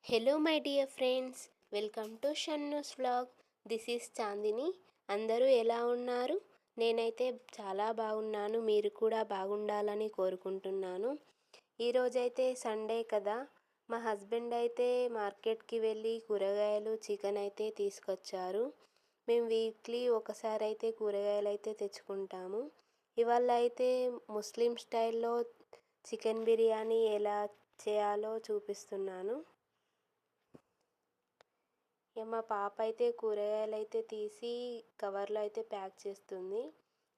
Hello my dear friends, welcome to Shannu's vlog. This is Chandini. అందరూ ఎలా ఉన్నారు? నేనైతే చాలా బాగున్నాను. మీరు కూడా బాగుండాలని కోరుకుంటున్నాను. ఈరోజైతే సండే కదా, మా హస్బెండ్ అయితే మార్కెట్కి వెళ్ళి కూరగాయలు చికెన్ అయితే తీసుకొచ్చారు. మేము వీక్లీ ఒకసారి అయితే కూరగాయలు అయితే తెచ్చుకుంటాము. ఇవాళ అయితే ముస్లిం స్టైల్లో చికెన్ బిర్యానీ ఎలా చేయాలో చూపిస్తున్నాను. మా పాప అయితే కూరగాయలు అయితే తీసి కవర్లో అయితే ప్యాక్ చేస్తుంది.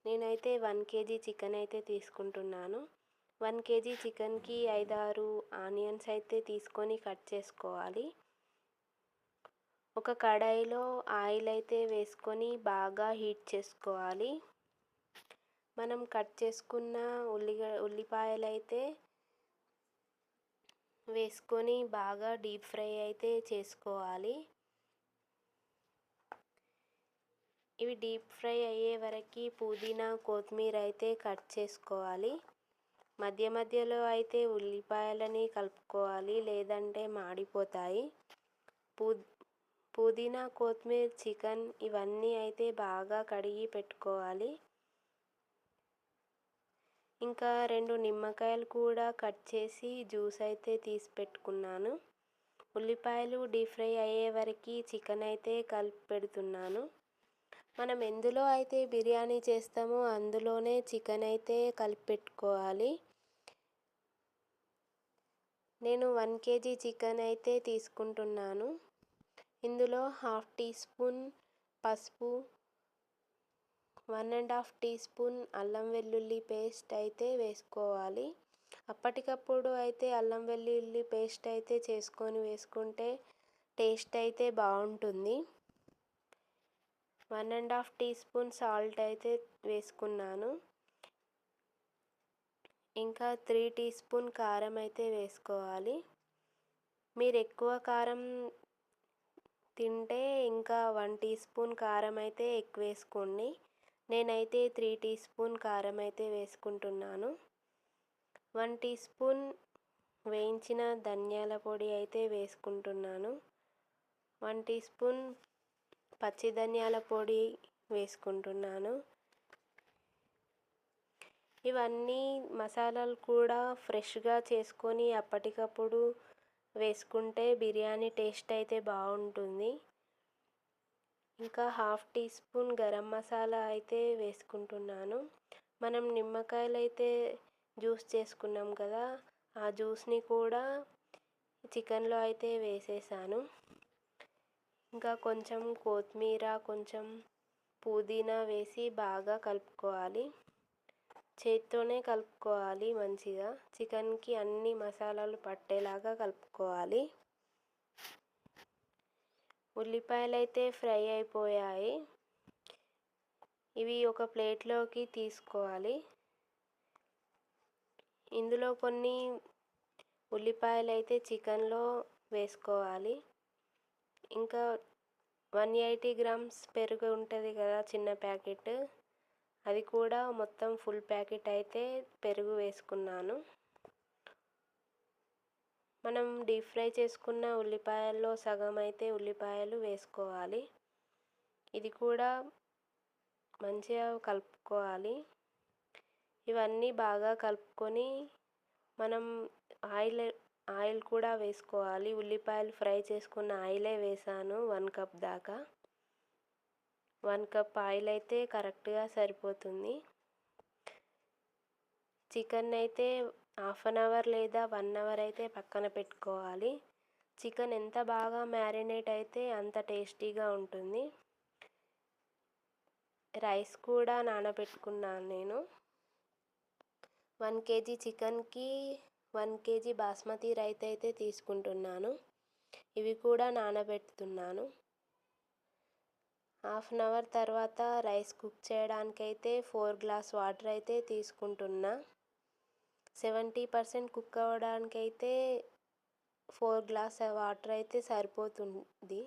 నేనైతే 1 kg చికెన్ అయితే తీసుకుంటున్నాను. 1 kg చికెన్కి 5-6 ఆనియన్స్ అయితే తీసుకొని కట్ చేసుకోవాలి. ఒక కడాయిలో ఆయిల్ అయితే వేసుకొని బాగా హీట్ చేసుకోవాలి. మనం కట్ చేసుకున్న ఉల్లిపాయలు అయితే వేసుకొని బాగా డీప్ ఫ్రై అయితే చేసుకోవాలి. ఇవి డీప్ ఫ్రై అయ్యే వరకు పుదీనా కొత్తిమీర అయితే కట్ చేసుకోవాలి. మధ్య మధ్యలో అయితే ఉల్లిపాయలని కలుపుకోవాలి, లేదంటే మాడిపోతాయి. పుదీనా కొత్తిమీర చికెన్ ఇవన్నీ అయితే బాగా కడిగి పెట్టుకోవాలి. ఇంకా 2 నిమ్మకాయలు కూడా కట్ చేసి జ్యూస్ అయితే తీసి పెట్టుకున్నాను. ఉల్లిపాయలు డీప్ ఫ్రై అయ్యే వరకు చికెన్ అయితే కలిపి పెడుతున్నాను. మనం ఎందులో అయితే బిర్యానీ చేస్తామో అందులోనే చికెన్ అయితే కలిపి పెట్టుకోవాలి. నేను 1 kg చికెన్ అయితే తీసుకుంటున్నాను. ఇందులో 1/2 టీ స్పూన్ పసుపు, 1.5 టీ స్పూన్ అల్లం వెల్లుల్లి పేస్ట్ అయితే వేసుకోవాలి. అప్పటికప్పుడు అయితే అల్లం వెల్లుల్లి పేస్ట్ అయితే చేసుకొని వేసుకుంటే టేస్ట్ అయితే బాగుంటుంది. 1.5 టీ స్పూన్ సాల్ట్ అయితే వేసుకున్నాను. ఇంకా 3 టీ స్పూన్ కారం అయితే వేసుకోవాలి. మీరు ఎక్కువ కారం తింటే ఇంకా 1 టీ స్పూన్ కారం అయితే ఎక్కువ వేసుకోండి. నేనైతే 3 టీ స్పూన్ కారం అయితే వేసుకుంటున్నాను. 1 టీ స్పూన్ వేయించిన ధనియాల పొడి అయితే వేసుకుంటున్నాను. 1 టీ స్పూన్ పచ్చి ధనియాల పొడి వేసుకుంటున్నాను. ఇవన్నీ మసాలాలు కూడా ఫ్రెష్గా చేసుకొని అప్పటికప్పుడు వేసుకుంటే బిర్యానీ టేస్ట్ అయితే బాగుంటుంది. ఇంకా 1/2 టీ స్పూన్ గరం మసాలా అయితే వేసుకుంటున్నాను. మనం నిమ్మకాయలు అయితే జ్యూస్ చేసుకున్నాం కదా, ఆ జ్యూస్ని కూడా చికెన్లో అయితే వేసేసాను. ఇంకా కొంచెం కొత్తిమీర, కొంచెం పుదీనా వేసి బాగా కలుపుకోవాలి. చేత్తోనే కలుపుకోవాలి మంచిగా. చికెన్కి అన్ని మసాలాలు పట్టేలాగా కలుపుకోవాలి. ఉల్లిపాయలు అయితే ఫ్రై అయిపోయాయి. ఇవి ఒక ప్లేట్లోకి తీసుకోవాలి. ఇందులో కొన్ని ఉల్లిపాయలు అయితే చికెన్లో వేసుకోవాలి. ఇంకా 180 గ్రామ్స్ పెరుగు ఉంటుంది కదా, చిన్న ప్యాకెట్, అది కూడా మొత్తం ఫుల్ ప్యాకెట్ అయితే పెరుగు వేసుకున్నాను. మనం డీప్ ఫ్రై చేసుకున్న ఉల్లిపాయల్లో సగం అయితే ఉల్లిపాయలు వేసుకోవాలి. ఇది కూడా మంచిగా కలుపుకోవాలి. ఇవన్నీ బాగా కలుపుకొని మనం ఆయిల్ కూడా వేసుకోవాలి. ఉల్లిపాయలు ఫ్రై చేసుకున్న ఆయిలే వేసాను 1 కప్ దాకా. 1 కప్ ఆయిల్ అయితే కరెక్ట్గా సరిపోతుంది. చికెన్ అయితే 1/2 అవర్ లేదా 1 అవర్ అయితే పక్కన పెట్టుకోవాలి. చికెన్ ఎంత బాగా మ్యారినేట్ అయితే అంత టేస్టీగా ఉంటుంది. రైస్ కూడా నానబెట్టుకున్నాను నేను. 1 kg చికెన్కి 1 kg బాస్మతి రైస్ అయితే తీసుకుంటున్నాను. ఇవి కూడా నానబెడుతున్నాను. 1/2 అవర్ తర్వాత రైస్ కుక్ చేయడానికైతే 4 గ్లాస్ వాటర్ అయితే తీసుకుంటున్నా. 70% కుక్ అవ్వడానికైతే 4 గ్లాస్ వాటర్ అయితే సరిపోతుంది.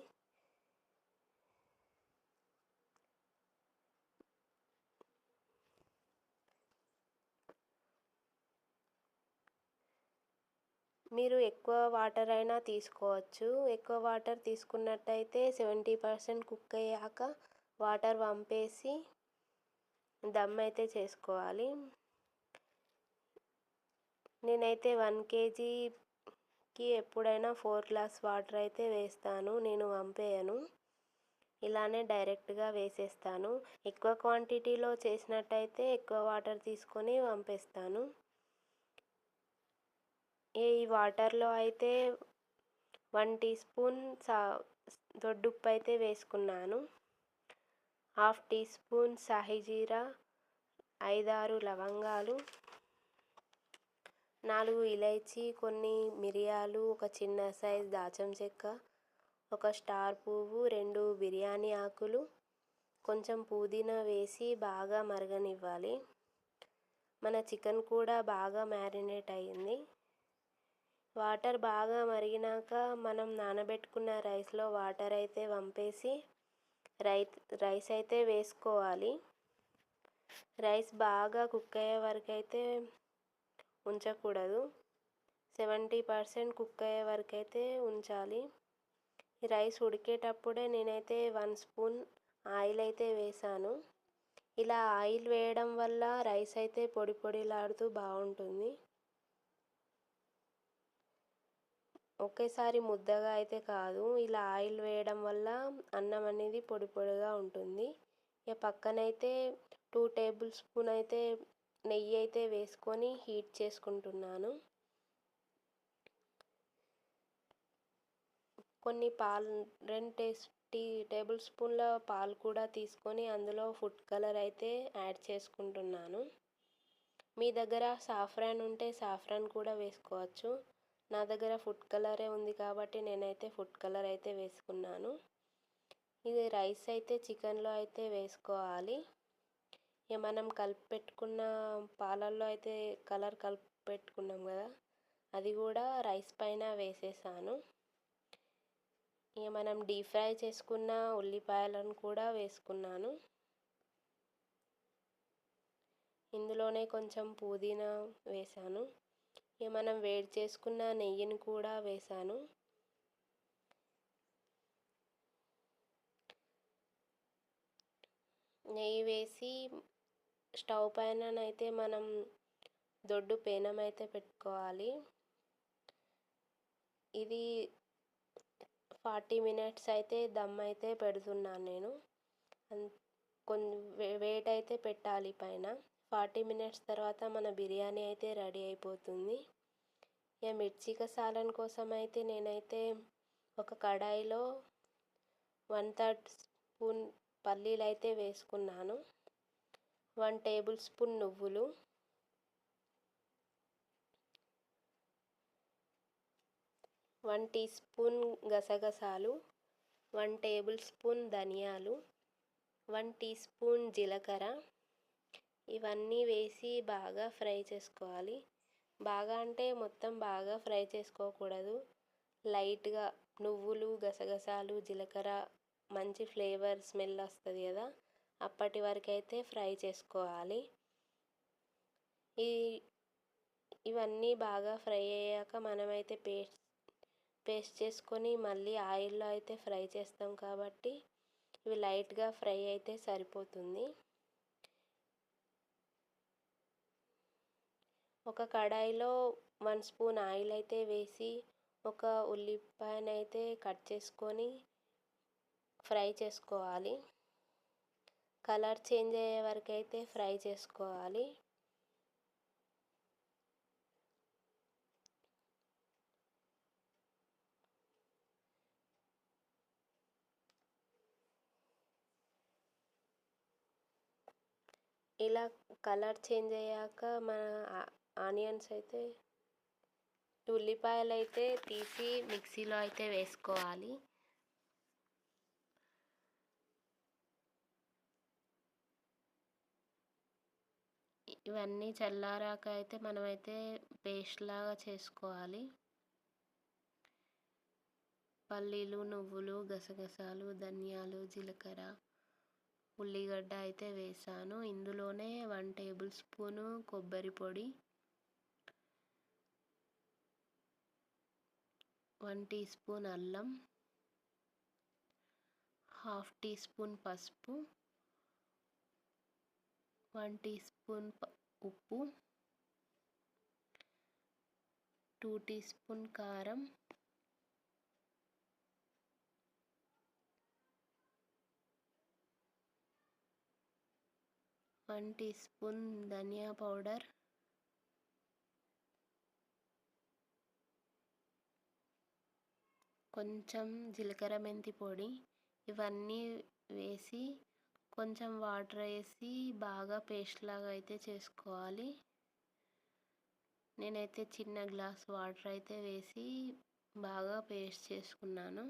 మీరు ఎక్కువ వాటర్ అయినా తీసుకోవచ్చు. ఎక్కువ వాటర్ తీసుకున్నట్టయితే 70% కుక్ అయ్యాక వాటర్ వంపేసి దమ్ అయితే చేసుకోవాలి. నేనైతే 1 కేజీకి ఎప్పుడైనా 4 గ్లాస్ వాటర్ అయితే వేస్తాను. నేను వంపేయను, ఇలానే డైరెక్ట్గా వేసేస్తాను. ఎక్కువ క్వాంటిటీలో చేసినట్టయితే ఎక్కువ వాటర్ తీసుకొని వంపేస్తాను. ఈ వాటర్లో అయితే 1 టీ స్పూన్ దొడ్డుప్పు అయితే వేసుకున్నాను. 1/2 టీ స్పూన్ సాహిజీరా, 5-6 లవంగాలు, 4 ఇలైచి, కొన్ని మిరియాలు, ఒక చిన్న సైజ్ దాల్చిన చెక్క, ఒక స్టార్ పువ్వు, 2 బిర్యానీ ఆకులు, కొంచెం పుదీనా వేసి బాగా మరగనివ్వాలి. మన చికెన్ కూడా బాగా మ్యారినేట్ అయ్యింది. వాటర్ బాగా మరిగినాక మనం నానబెట్టుకున్న రైస్లో వాటర్ అయితే వంపేసి రైస్ అయితే వేసుకోవాలి. రైస్ బాగా కుక్ అయ్యే వరకు అయితే ఉంచకూడదు. 70% కుక్ అయ్యే వరకు అయితే ఉంచాలి. ఈ రైస్ ఉడికేటప్పుడే నేనైతే 1 స్పూన్ ఆయిల్ అయితే వేసాను. ఇలా ఆయిల్ వేయడం వల్ల రైస్ అయితే పొడి పొడిలాడుతూ బాగుంటుంది. ఒకేసారి ముద్దగా అయితే కాదు, ఇలా ఆయిల్ వేయడం వల్ల అన్నం అనేది పొడి పొడిగా ఉంటుంది. ఇక పక్కనైతే 2 టేబుల్ స్పూన్ అయితే నెయ్యి అయితే వేసుకొని హీట్ చేసుకుంటున్నాను. కొన్ని పాలు 2 టేబుల్ స్పూన్ల పాలు కూడా తీసుకొని అందులో ఫుడ్ కలర్ అయితే యాడ్ చేసుకుంటున్నాను. మీ దగ్గర సాఫ్రాన్ ఉంటే సాఫ్రాన్ కూడా వేసుకోవచ్చు. నా దగ్గర ఫుడ్ కలరే ఉంది కాబట్టి నేనైతే ఫుడ్ కలర్ అయితే వేసుకున్నాను. ఇది రైస్ అయితే చికెన్లో అయితే వేసుకోవాలి. ఇక మనం కలిపి పెట్టుకున్న పాలల్లో అయితే కలర్ కలిపి పెట్టుకున్నాం కదా, అది కూడా రైస్ పైన వేసేసాను. ఇక మనం డీప్ ఫ్రై చేసుకున్న ఉల్లిపాయలను కూడా వేసుకున్నాను. ఇందులోనే కొంచెం పుదీనా వేసాను. ఇక మనం వేడి చేసుకున్న నెయ్యిని కూడా వేసాను. నెయ్యి వేసి స్టవ్ పైననైతే మనం దొడ్డు పేనం అయితే పెట్టుకోవాలి. ఇది 40 మినిట్స్ అయితే దమ్ అయితే పెడుతున్నాను నేను. వెయిట్ అయితే పెట్టాలి పైన. 40 మినిట్స్ తర్వాత మన బిర్యానీ అయితే రెడీ అయిపోతుంది. ఇక మిర్చి కసాలం కోసం అయితే నేనైతే ఒక కడాయిలో 1/3 స్పూన్ పల్లీలు అయితే వేసుకున్నాను. 1 టేబుల్ స్పూన్ నువ్వులు, 1 టీ స్పూన్ గసగసాలు, 1 టేబుల్ స్పూన్ ధనియాలు, 1 టీ స్పూన్ జీలకర్ర, ఇవన్నీ వేసి బాగా ఫ్రై చేసుకోవాలి. బాగా అంటే మొత్తం బాగా ఫ్రై చేసుకోకూడదు. లైట్గా నువ్వులు, గసగసాలు, జీలకర్ర మంచి ఫ్లేవర్ స్మెల్ వస్తుంది కదా, అప్పటి వరకు అయితే ఫ్రై చేసుకోవాలి. ఇవన్నీ బాగా ఫ్రై అయ్యాక మనమైతే పేస్ట్ చేసుకొని మళ్ళీ ఆయిల్లో అయితే ఫ్రై చేస్తాం కాబట్టి ఇవి లైట్గా ఫ్రై అయితే సరిపోతుంది. ఒక కడాయిలో 1 స్పూన్ ఆయిల్ అయితే వేసి ఒక ఉల్లిపాయనైతే కట్ చేసుకొని ఫ్రై చేసుకోవాలి. కలర్ చేంజ్ అయ్యే వరకు అయితే ఫ్రై చేసుకోవాలి. ఇలా కలర్ చేంజ్ అయ్యాక మన ఆనియన్స్ అయితే ఉల్లిపాయలు అయితే తీసి మిక్సీలో అయితే వేసుకోవాలి. ఇవన్నీ చల్లారాక అయితే మనమైతే పేస్ట్ లాగా చేసుకోవాలి. పల్లీలు, నువ్వులు, గసగసాలు, ధనియాలు, జీలకర్ర, ఉల్లిగడ్డ అయితే వేసాను. ఇందులోనే 1 టేబుల్ స్పూను కొబ్బరి పొడి, 1 టీ స్పూన్ అల్లం, హాఫ్ టీ స్పూన్ పసుపు, 1 టీ స్పూన్ ఉప్పు, 2 టీ స్పూన్ కారం, 1 టీ స్పూన్ ధనియా పౌడర్, కొంచెం జీలకర్ర మెంతి పొడి, ఇవన్నీ వేసి కొంచెం వాటర్ వేసి బాగా పేస్ట్ లాగా అయితే చేసుకోవాలి. నేనైతే చిన్న గ్లాస్ వాటర్ అయితే వేసి బాగా పేస్ట్ చేసుకున్నాను.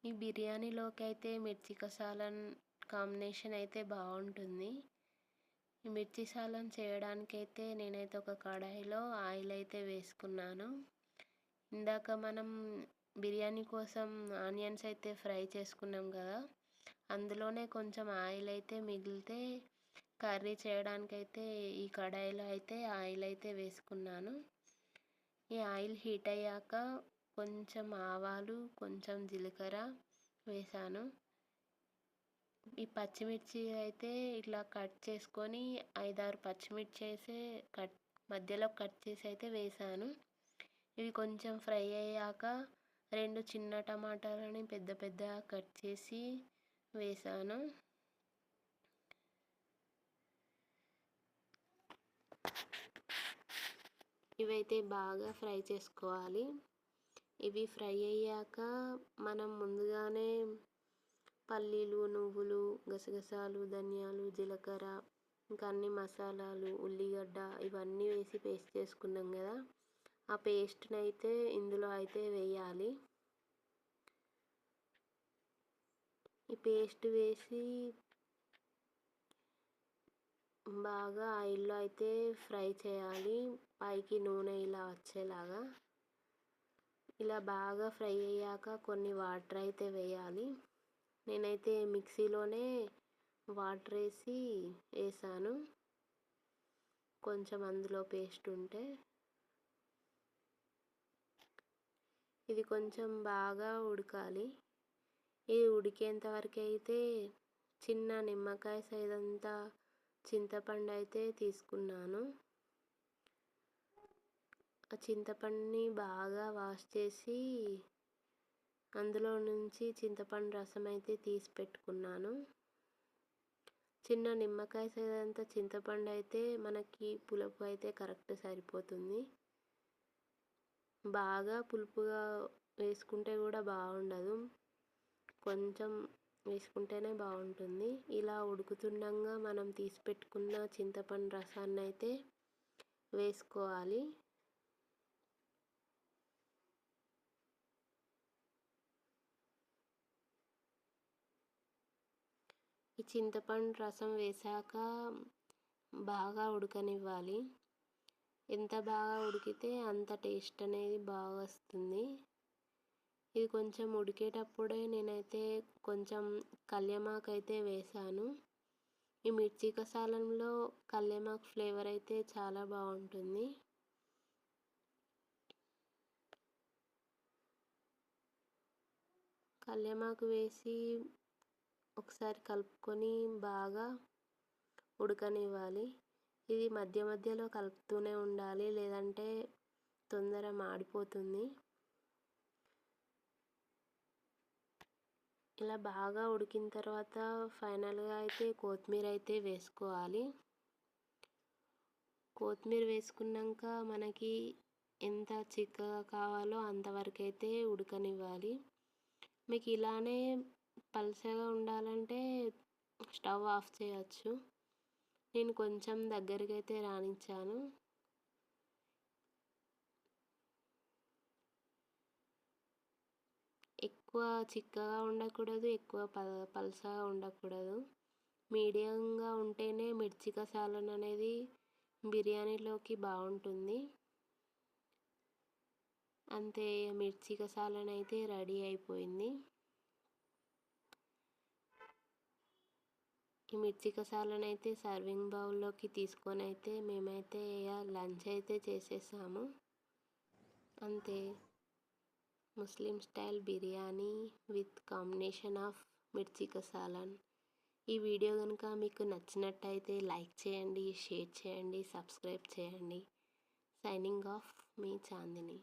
ఈ బిర్యానీలోకి అయితే మిర్చి కసాలన్ కాంబినేషన్ అయితే బాగుంటుంది. ఈ మిర్చి సాలన్ చేయడానికైతే నేనైతే ఒక కడాయిలో ఆయిల్ అయితే వేసుకున్నాను. ఇందాక మనం బిర్యానీ కోసం ఆనియన్స్ అయితే ఫ్రై చేసుకున్నాం కదా, అందులోనే కొంచెం ఆయిల్ అయితే మిగిలితే కర్రీ చేయడానికైతే ఈ కడాయిలో అయితే ఆయిల్ అయితే వేసుకున్నాను. ఈ ఆయిల్ హీట్ అయ్యాక కొంచెం ఆవాలు, కొంచెం జీలకర్ర వేసాను. ఈ పచ్చిమిర్చి అయితే ఇట్లా కట్ చేసుకొని 5-6 పచ్చిమిర్చి అయితే మధ్యలో కట్ చేసి అయితే వేసాను. ఇవి కొంచెం ఫ్రై అయ్యాక 2 చిన్న టమాటాలని పెద్ద పెద్దగా కట్ చేసి వేసాను. ఇవైతే బాగా ఫ్రై చేసుకోవాలి. ఇవి ఫ్రై అయ్యాక మనం ముందుగానే పల్లీలు, నువ్వులు, గసగసాలు, ధనియాలు, జీలకర్ర, ఇంకా అన్ని మసాలాలు, ఉల్లిగడ్డ ఇవన్నీ వేసి పేస్ట్ చేసుకున్నాం కదా, ఆ పేస్ట్ని అయితే ఇందులో అయితే వేయాలి. ఈ పేస్ట్ వేసి బాగా ఆయిల్లో అయితే ఫ్రై చేయాలి, పైకి నూనె ఇలా వచ్చేలాగా. ఇలా బాగా ఫ్రై అయ్యాక కొన్ని వాటర్ అయితే వేయాలి. నేనైతే మిక్సీలోనే వాటర్ వేసాను, కొంచెం అందులో పేస్ట్ ఉంటే. ఇది కొంచెం బాగా ఉడకాలి. ఇది ఉడికేంత వరకు అయితే చిన్న నిమ్మకాయ సైజ్ అంతా చింతపండు అయితే తీసుకున్నాను. ఆ చింతపండుని బాగా వాష్ చేసి అందులో నుంచి చింతపండు రసం అయితే తీసి పెట్టుకున్నాను. చిన్న నిమ్మకాయ సైజ్ అంతా చింతపండు అయితే మనకి పులుపు అయితే కరెక్ట్ సరిపోతుంది. బాగా పులుపుగా వేసుకుంటే కూడా బాగుండదు, కొంచెం వేసుకుంటేనే బాగుంటుంది. ఇలా ఉడుకుతుండగా మనం తీసి పెట్టుకున్న చింతపండు రసాన్ని అయితే వేసుకోవాలి. ఈ చింతపండు రసం వేసాక బాగా ఉడకనివ్వాలి. ఎంత బాగా ఉడికితే అంత టేస్ట్ అనేది బాగా వస్తుంది. ఇది కొంచెం ఉడికేటప్పుడే నేనైతే కొంచెం కల్యమాకు అయితే వేసాను. ఈ మిర్చి కసాలంలో కల్యమాకు ఫ్లేవర్ అయితే చాలా బాగుంటుంది. కల్యమాకు వేసి ఒకసారి కలుపుకొని బాగా ఉడకనివ్వాలి. ఇది మధ్య మధ్యలో కలుపుతూనే ఉండాలి, లేదంటే తొందర మాడిపోతుంది. ఇలా బాగా ఉడికిన తర్వాత ఫైనల్గా అయితే కొత్తిమీర అయితే వేసుకోవాలి. కొత్తిమీర వేసుకున్నాక మనకి ఎంత చిక్కగా కావాలో అంతవరకు అయితే ఉడకనివ్వాలి. మీకు ఇలానే పలుచగా ఉండాలంటే స్టవ్ ఆఫ్ చేయొచ్చు. నేను కొంచెం దగ్గరికి అయితే రానిచ్చాను. ఎక్కువ చిక్కగా ఉండకూడదు, ఎక్కువ పలుచగా ఉండకూడదు. మీడియంగా ఉంటేనే మిర్చి కసాలన్ అనేది బిర్యానీలోకి బాగుంటుంది. అంతే, మిర్చి కసాలన్ అయితే రెడీ అయిపోయింది. ఈ మిర్చి కసాలను అయితే సర్వింగ్ బౌల్లోకి తీసుకొని అయితే మేమైతే లంచ్ అయితే చేసేసాము. అంతే, Muslim style biryani with combination of mirchi ka salan. ఈ వీడియో కనుక మీకు నచ్చినట్టయితే లైక్ చేయండి, షేర్ చేయండి, సబ్స్క్రైబ్ చేయండి. సైనింగ్ ఆఫ్ మీ చాందిని.